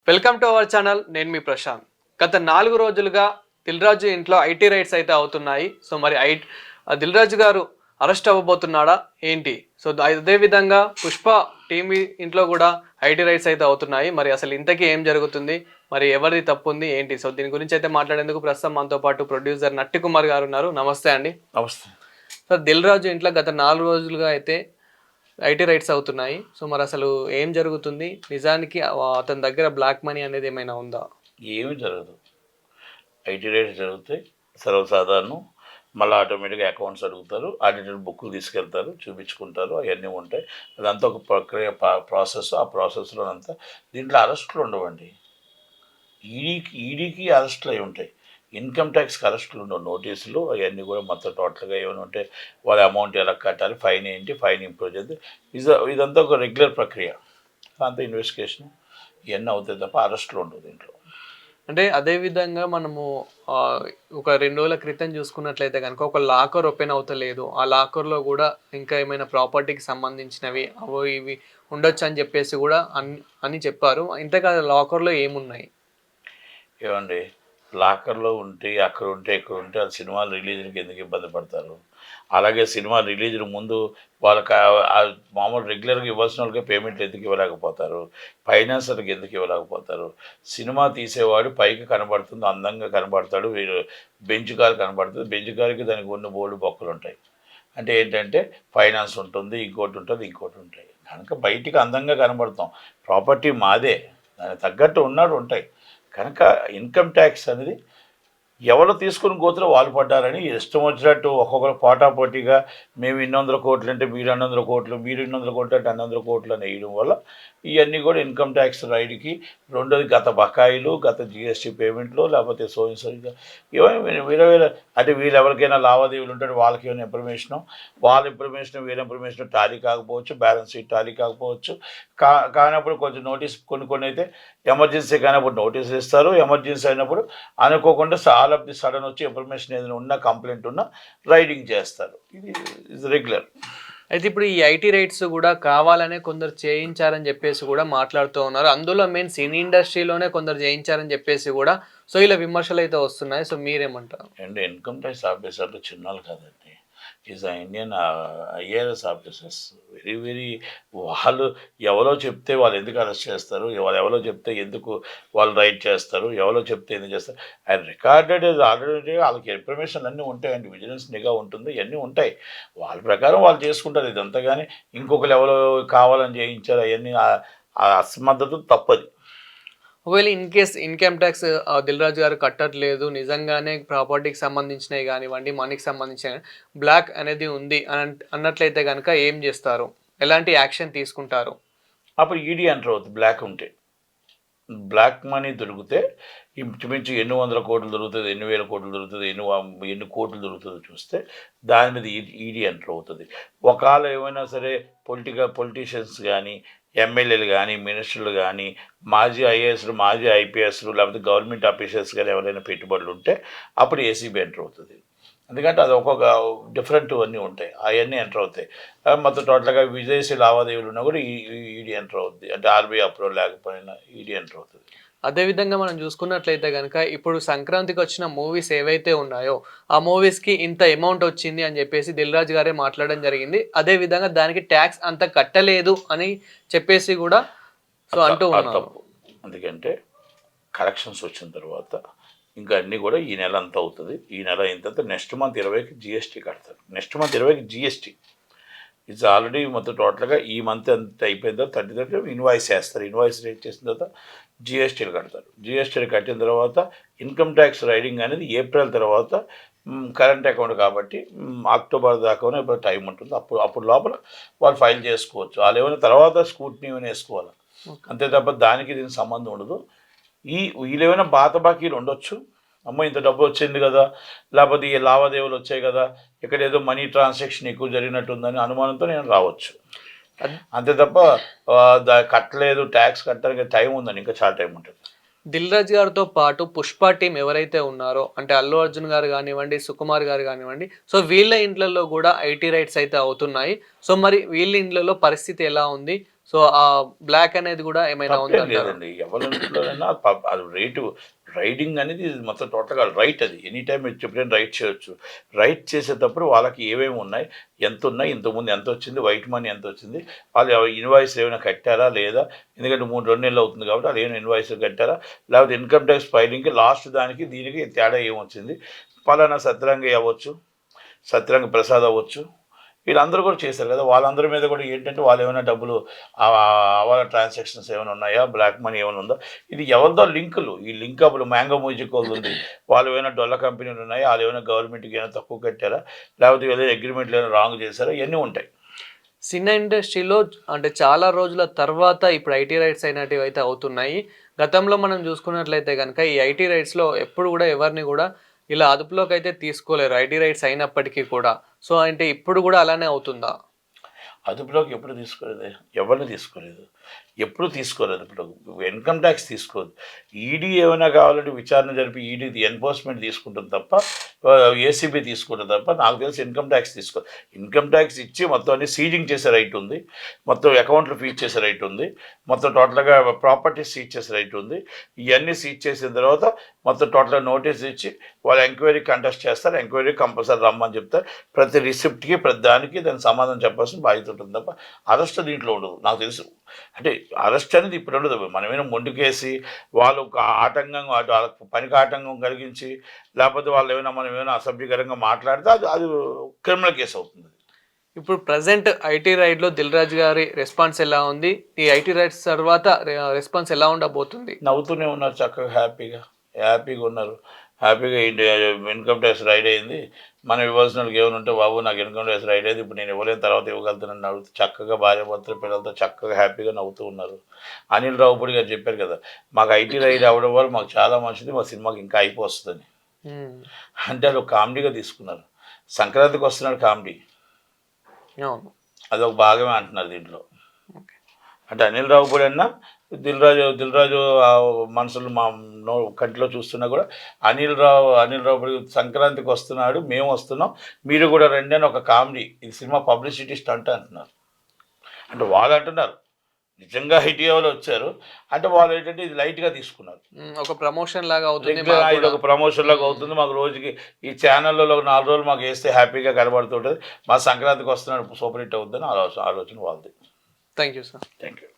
Welcome to our channel. నేను మీ ప్రశాంత్. గత 4 రోజులుగా దిల్ రాజు ఇంట్లో ఐటీ రైడ్స్ అయితే అవుతున్నాయి. సో మరి దిల్ రాజు గారు అరెస్ట్ అవ్వబోతున్నాడా ఏంటి? సో అదే విధంగా పుష్ప టీమ్ ఇంట్లో కూడా ఐటీ రైడ్స్ అయితే అవుతున్నాయి. మరి అసలు ఇంతకీ ఏం జరుగుతుంది, మరి ఎవరిది తప్పు ఉంది ఏంటి? సో దీని గురించి అయితే మాట్లాడేందుకు ప్రస్తుతం మనతో పాటు ప్రొడ్యూసర్ నట్టి కుమార్ గారు ఉన్నారు. నమస్తే అండి. నమస్తే. సో దిల్ రాజు ఇంట్లో గత 4 రోజులుగా అయితే ఐటీ రైట్స్ అవుతున్నాయి. సో మరి అసలు ఏం జరుగుతుంది? నిజానికి అతని దగ్గర బ్లాక్ మనీ అనేది ఏమైనా ఉందా? ఏమి జరగదు. ఐటీ రైట్స్ జరుగుతాయి, సర్వసాధారణం. మళ్ళీ ఆటోమేటిక్గా అకౌంట్స్ అడుగుతారు, ఆడిటర్ బుక్లు తీసుకెళ్తారు, చూపించుకుంటారు, అవన్నీ ఉంటాయి. అదంతా ఒక ప్రక్రియ, ప్రాసెస్. ఆ ప్రాసెస్లోనంతా దీంట్లో అరెస్టులు ఉండవండి. ఈడీకి అరెస్టులు అయి ఉంటాయి. ఇన్కమ్ ట్యాక్స్కి అరెస్టులు ఉండవు, నోటీసులు అవన్నీ కూడా మొత్తం టోటల్గా ఏమైనా ఉంటే వాళ్ళ అమౌంట్ ఎలా కట్టాలి, ఫైన్ ఏంటి, ఫైన్ ఇంప్రూవ్ చేద్దాం, ఇదంతా ఒక రెగ్యులర్ ప్రక్రియ. అంతా ఇన్వెస్టిగేషన్ ఇవన్నీ అవుతాయి తప్ప అరెస్టులు ఉండవు దీంట్లో. అంటే అదేవిధంగా మనము ఒక 2 రోజుల క్రితం చూసుకున్నట్లయితే కనుక ఒక లాకర్ ఓపెన్ అవుతలేదు. ఆ లాకర్లో కూడా ఇంకా ఏమైనా ప్రాపర్టీకి సంబంధించినవి అవి ఇవి ఉండొచ్చు అని చెప్పేసి కూడా అని చెప్పారు. ఇంతగా లాకర్లో ఏమున్నాయి? ఏమండి, లాకర్లో ఉంటే అక్కడ ఉంటే ఇక్కడ ఉంటే అది సినిమాలు రిలీజ్కి ఎందుకు ఇబ్బంది పడతారు? అలాగే సినిమా రిలీజ్ ముందు వాళ్ళకి మామూలు రెగ్యులర్గా ఇవ్వాల్సిన వాళ్ళకే పేమెంట్లు ఎందుకు ఇవ్వలేకపోతారు? ఫైనాన్సర్కి ఎందుకు ఇవ్వలేకపోతారు? సినిమా తీసేవాడు పైకి కనబడుతుంది, అందంగా కనబడతాడు, వీరు బెంచ్ కారు కనబడుతుంది, బెంచ్ కారుకి దానికి ఉన్న బోల్డ్ బొక్కలు ఉంటాయి. అంటే ఏంటంటే ఫైనాన్స్ ఉంటుంది, ఇంకోటి ఉంటాయి. కనుక బయటికి అందంగా కనబడతాం, ప్రాపర్టీ మాదే, దానికి తగ్గట్టు ఉన్నాడు ఉంటాయి. కనుక ఇన్కమ్ ట్యాక్స్ అనేది ఎవరు తీసుకుని గోతులో వాళ్ళు పడ్డారని ఇష్టం వచ్చినట్టు ఒక్కొక్కరు పోటాపోటీగా మేము 200 కోట్లు అంటే మీరు 200 కోట్లు, మీరు 200 కోట్లు అంటే 200 కోట్లు అని వేయడం వల్ల ఇవన్నీ కూడా ఇన్కమ్ ట్యాక్స్ రైడ్కి. రెండోది గత బకాయిలు, గత జిఎస్టీ పేమెంట్లు, లేకపోతే సోయిగా ఏమైనా వేరే అంటే వీళ్ళు ఎవరికైనా లావాదేవీలు ఉంటే వాళ్ళకి ఏమైనా ఇన్ఫర్మేషను, వాళ్ళ ఇన్ఫర్మేషన్ వీళ్ళ ఇన్ఫర్మేషన్ టాలీ కాకపోవచ్చు, బ్యాలెన్స్ షీట్ టాలీ కాకపోవచ్చు. కానప్పుడు కొంచెం నోటీస్ కొన్ని అయితే ఎమర్జెన్సీ కానప్పుడు నోటీసులు ఇస్తారు. ఎమర్జెన్సీ అయినప్పుడు అనుకోకుండా ఆల్ ఆఫ్ ది సడన్ వచ్చి ఇన్ఫర్మేషన్ ఏదైనా ఉన్నా, కంప్లైంట్ ఉన్నా రైడింగ్ చేస్తారు. ఇది ఇస్ రెగ్యులర్. అయితే ఇప్పుడు ఈ ఐటీ రైట్స్ కూడా కావాలనే కొందరు చేయించారని చెప్పేసి కూడా మాట్లాడుతూ ఉన్నారు. అందులో మెయిన్ సినీ ఇండస్ట్రీలోనే కొందరు చేయించారని చెప్పేసి కూడా సో ఇలా విమర్శలు అయితే వస్తున్నాయి. సో మీరేమంటారు? అండ్ ఇన్కమ్ ట్యాక్స్ ఆఫీసర్లు చిన్నలు కాదండి, is Indian IAS officers. Very వాళ్ళు ఎవరో చెప్తే వాళ్ళు ఎందుకు అరెస్ట్ చేస్తారు, వాళ్ళు ఎవరో చెప్తే ఎందుకు వాళ్ళు రైట్ చేస్తారు, ఎవరో చెప్తే ఎందుకు చేస్తారు? ఆయన రికార్డెడ్ ఆల్రెడీ వాళ్ళకి ఇన్ఫర్మేషన్ అన్నీ ఉంటాయండి, విజిలెన్స్ నిఘా ఉంటుంది, ఇవన్నీ ఉంటాయి. వాళ్ళ ప్రకారం వాళ్ళు చేసుకుంటారు ఇదంతా. కానీ ఇంకొకరు ఎవరో కావాలని చేయించారు అవన్నీ అసమర్థత తప్పది. ఒకవేళ in case income tax Dil Raju గారు కట్టట్లేదు, నిజంగానే ప్రాపర్టీకి సంబంధించినవి కానివ్వండి, మనీకి సంబంధించిన బ్లాక్ అనేది ఉంది అన్నట్లయితే కనుక ఏం చేస్తారు? ఎలాంటి యాక్షన్ తీసుకుంటారు? అప్పుడు ఈడీ ఎంటర్ అవుతుంది. బ్లాక్ ఉంటే, బ్లాక్ మనీ దొరికితే ఇంచుమించు ఎన్ని 100 కోట్లు దొరుకుతుంది, ఎన్ని 1000 కోట్లు దొరుకుతుంది, ఎన్ని కోట్లు దొరుకుతుందో చూస్తే దాని మీద ఈడీ ఎంటర్ అవుతుంది. ఒకవేళ ఏమైనా సరే పొలిటీషియన్స్ కానీ, ఎమ్మెల్యేలు కానీ, మినిస్టర్లు కానీ, మాజీ ఐఏఎస్లు, మాజీ ఐపీఎస్లు, లేకపోతే గవర్నమెంట్ ఆఫీసర్స్ కానీ ఎవరైనా పెట్టుబడులు ఉంటే అప్పుడు ఏసీబీ ఎంటర్ అవుతుంది. ఎందుకంటే అది ఒక్కొక్క డిఫరెంట్ అన్నీ ఉంటాయి, అవన్నీ ఎంటర్ అవుతాయి. మొత్తం టోటల్గా విదేశీ లావాదేవీలు ఉన్నా కూడా ఈడీ ఎంటర్ అవుతుంది. అంటే ఆర్బీఐ అప్రూవల్ లేకపోయినా ఈడీ ఎంటర్ అవుతుంది. అదేవిధంగా మనం చూసుకున్నట్లయితే కనుక ఇప్పుడు సంక్రాంతికి వచ్చిన మూవీస్ ఏవైతే ఉన్నాయో ఆ మూవీస్కి ఇంత అమౌంట్ వచ్చింది అని చెప్పేసి దిల్ రాజు గారే మాట్లాడడం జరిగింది. అదేవిధంగా దానికి ట్యాక్స్ అంత కట్టలేదు అని చెప్పేసి కూడా సో అంటూ ఉన్నారు. ఎందుకంటే కలెక్షన్స్ వచ్చిన తర్వాత ఇంకా అన్నీ కూడా ఈ నెల అంతా అవుతుంది. ఈ నెల అయిన తర్వాత నెక్స్ట్ మంత్ 20కి జిఎస్టీ కడతారు. నెక్స్ట్ మంత్ 20కి జిఎస్టీ ఇట్స్ ఆల్రెడీ మొత్తం టోటల్గా ఈ మంత్ అంత అయిపోయిన తర్వాత 30 ఇన్వాయిస్ వేస్తారు. ఇన్వాయిస్ రేట్ చేసిన తర్వాత జిఎస్టీలు కడతారు. జిఎస్టీలు కట్టిన తర్వాత ఇన్కమ్ ట్యాక్స్ రైడింగ్ అనేది ఏప్రిల్ తర్వాత, కరెంట్ అకౌంట్ కాబట్టి అక్టోబర్ దాకా ఇప్పుడు టైం ఉంటుంది. అప్పుడు లోపల వాళ్ళు ఫైల్ చేసుకోవచ్చు. వాళ్ళు ఏమైనా తర్వాత స్కూట్నీ ఏమైనా వేసుకోవాలి, అంతే తప్ప దానికి దీనికి సంబంధం ఉండదు. వీళ్ళు ఏమైనా పాత బాకీలు ఉండొచ్చు, అమ్మో ఇంత డబ్బు వచ్చింది కదా, లేకపోతే ఈ లావాదేవీలు వచ్చాయి కదా, ఇక్కడ ఏదో మనీ ట్రాన్సాక్షన్ ఎక్కువ జరిగినట్టుందని అనుమానంతో నేను రావచ్చు, అంతే తప్ప కట్టలేదు, ట్యాక్స్ కట్టడానికి టైం ఉందని ఇంకా చాలా టైం ఉంటుంది. దిల్ రాజు గారితో పాటు పుష్ప టీం ఎవరైతే ఉన్నారో అంటే అల్లు అర్జున్ గారు కానివ్వండి, సుకుమార్ గారు కానివ్వండి, సో వీళ్ళ ఇంట్లలో కూడా ఐటీ రైట్స్ అయితే అవుతున్నాయి. సో మరి వీళ్ళ ఇంట్లలో పరిస్థితి ఎలా ఉంది? సో ఆ బ్లాక్ అనేది కూడా ఏమైనా తప్పేం ఉందంటారా? లేదండి. ఎవరింట్లోనైనా అది రైడింగ్ అనేది మొత్తం టోటల్‌గా రైట్ అది. ఎనీ టైమ్ మీరు ఎప్పుడైనా రైడ్ చేయొచ్చు. రైడ్ చేసేటప్పుడు వాళ్ళకి ఏమేమి ఉన్నాయి, ఎంతున్నాయి, ఇంతకుముందు ఎంతొచ్చింది, వైట్ మనీ ఎంతొచ్చింది, వాళ్ళు ఇన్వాయిస్ ఏమైనా కట్టారా లేదా? ఎందుకంటే 2 నెలలు అవుతుంది కాబట్టి వాళ్ళు ఏమైనా ఇన్వాయిస్ కట్టారా? లేకపోతే ఇన్‌కమ్ టాక్స్ ఫైలింగ్‌కి లాస్ట్ దానికి దీనికి తేడా ఏమొచ్చింది? పలానా సత్యరంగి అవ్వచ్చు, సత్యరంగ ప్రసాద్ అవ్వచ్చు. వీళ్ళందరూ కూడా చేశారు కదా! వాళ్ళందరి మీద కూడా ఏంటంటే వాళ్ళేమైనా డబ్బులు వాళ్ళ ట్రాన్సాక్షన్స్ ఏమైనా ఉన్నాయా? బ్లాక్ మనీ ఏమైనా ఉందా? ఇది ఎవరిదో లింకులు. ఈ లింక్ అప్పుడు మ్యాంగో మ్యూజిక్ వాళ్ళదుంది. వాళ్ళు ఏమైనా డొల్ల కంపెనీలు ఉన్నాయా? ఆళ్ళేమైనా గవర్నమెంట్‌కి ఏమైనా తక్కువ కట్టారా? లేకపోతే ఏదైనా అగ్రీమెంట్‌లో ఏమైనా రాంగ్ చేశారా? ఇయన్నీ ఉంటాయి. సినిమా ఇండస్ట్రీలో అంటే చాలా రోజుల తర్వాత ఇప్పుడు ఐటీ రైట్స్ అయినటివి అయితే అవుతున్నాయి. గతంలో మనం చూసుకున్నట్లయితే గనుక ఈ ఐటీ రైట్స్‌లో ఎప్పుడు కూడా ఎవరిని కూడా ఇలా అదుపులోకి అయితే తీసుకోలేరు. ఐటీ రైట్స్ అయినప్పటికీ కూడా. సో అంటే ఇప్పుడు కూడా అలానే అవుతుందా? అదుపులోకి ఎప్పుడు తీసుకోలేదు. ఎవరిని తీసుకోలేదు. ఎప్పుడు తీసుకోలేదు. ఇప్పుడు ఇన్‌కమ్ టాక్స్ తీసుకోదు. ఈడీ ఏమైనా కావాలంటే విచారణ జరిపి ఈడీ ఎన్ఫోర్స్‌మెంట్ తీసుకుంటుంది తప్ప ఏసీబీ తీసుకుంటుంది తప్ప నాకు తెలిసి ఇన్‌కమ్ టాక్స్ తీసుకోదు. ఇన్‌కమ్ టాక్స్ ఇచ్చి మొత్తం అన్ని సీజింగ్ చేసే రైట్ ఉంది. మొత్తం అకౌంట్లు ఫ్రీజ్ చేసే రైట్ ఉంది. మొత్తం టోటల్‌గా ప్రాపర్టీస్ సీజ్ చేసే రైట్ ఉంది. ఇవన్నీ సీజ్ చేసిన తర్వాత మొత్తం టోటల్‌గా నోటీస్ ఇచ్చి వాళ్ళు ఎంక్వైరీ కండక్ట్ చేస్తారు. ఎంక్వైరీ కంపల్సరీ రమ్మని చెప్తారు. ప్రతి రిసిప్ట్‌కి ప్రతి దానికి దానికి సమాధానం చెప్పాల్సిన బాధ్యత ఉంటుంది తప్ప అరెస్ట్ దీంట్లో ఉండదు నాకు తెలుసు. అంటే అరెస్ట్ అనేది ఇప్పుడు ఉండదు. మనమేమో మొండికేసి వాళ్ళు ఒక ఆటంకంగా అటు వాళ్ళకి పనికి ఆటంకం కలిగించి లేకపోతే వాళ్ళు ఏమైనా మనం ఏమైనా అసభ్యకరంగా మాట్లాడితే అది అది క్రిమినల్ కేసు అవుతుంది. ఇప్పుడు ప్రెజెంట్ ఐటీ రైడ్‌లో 'దిల్ రాజు' గారి రెస్పాన్స్ ఎలా ఉంది? ఈ ఐటీ రైడ్స్ తర్వాత రెస్పాన్స్ ఎలా ఉండబోతుంది? నవ్వుతూనే ఉన్నారు చక్కగా హ్యాపీగా ఉన్నారు. హ్యాపీగా ఇన్‌కమ్ ట్యాక్స్ రైడ్ అయింది. మనం ఇవ్వాల్సిన వాళ్ళకి ఏమైనా ఉంటే బాబు నాకు ఇన్‌కమ్ ట్యాక్స్ రైడ్ అయింది. ఇప్పుడు నేను ఇవ్వలేను తర్వాత ఇవ్వగలుగుతానని నవ్వుతూ చక్కగా భార్యాభర్తలు పిల్లలతో చక్కగా హ్యాపీగా నవ్వుతూ ఉన్నారు. అనిల్ రావిపూడి గారు చెప్పారు కదా! మాకు ఐటీ రైడ్ అవ్వడం వల్ల మాకు చాలా మంచిది. మా సినిమాకి ఇంకా అయిపోవస్తుందని. హ్మ్. అంటే అది ఒక కామెడీగా తీసుకున్నారు. సంక్రాంతికి వస్తున్నాడు కామెడీ. అవును. అదొక భాగమే అంటున్నారు దీంట్లో. ఓకే. అంటే అనిల్ రావిపూడి అన్నా దిల్ రాజు మనసులు మా కంటిలో చూస్తున్నా కూడా అనిల్ రావిపూడి సంక్రాంతికి వస్తున్నాడు, మేము వస్తున్నాం, మీరు కూడా రండి అని ఒక కామెడీ. ఇది సినిమా పబ్లిసిటీ స్టంట్ అంటున్నారు. అంటే వాళ్ళు అంటున్నారు నిజంగా హిట్ వాళ్ళు వచ్చారు అంటే వాళ్ళు ఏంటంటే ఇది లైట్గా తీసుకున్నారు. ఒక ప్రమోషన్ లాగా అవుతుంది రెగ్యులర్ మాకు ఇది కూడా. ఒక ప్రమోషన్ లాగా అవుతుంది మాకు రోజుకి ఈ ఛానల్లో ఒక 4 రోజులు మాకు వేస్తే హ్యాపీగా కనబడుతుంటుంది. మా సంక్రాంతికి వస్తున్నాడు సూపర్ హిట్ అవుతుందని ఆలోచన వాళ్ళది. Thank you sir. Thank you.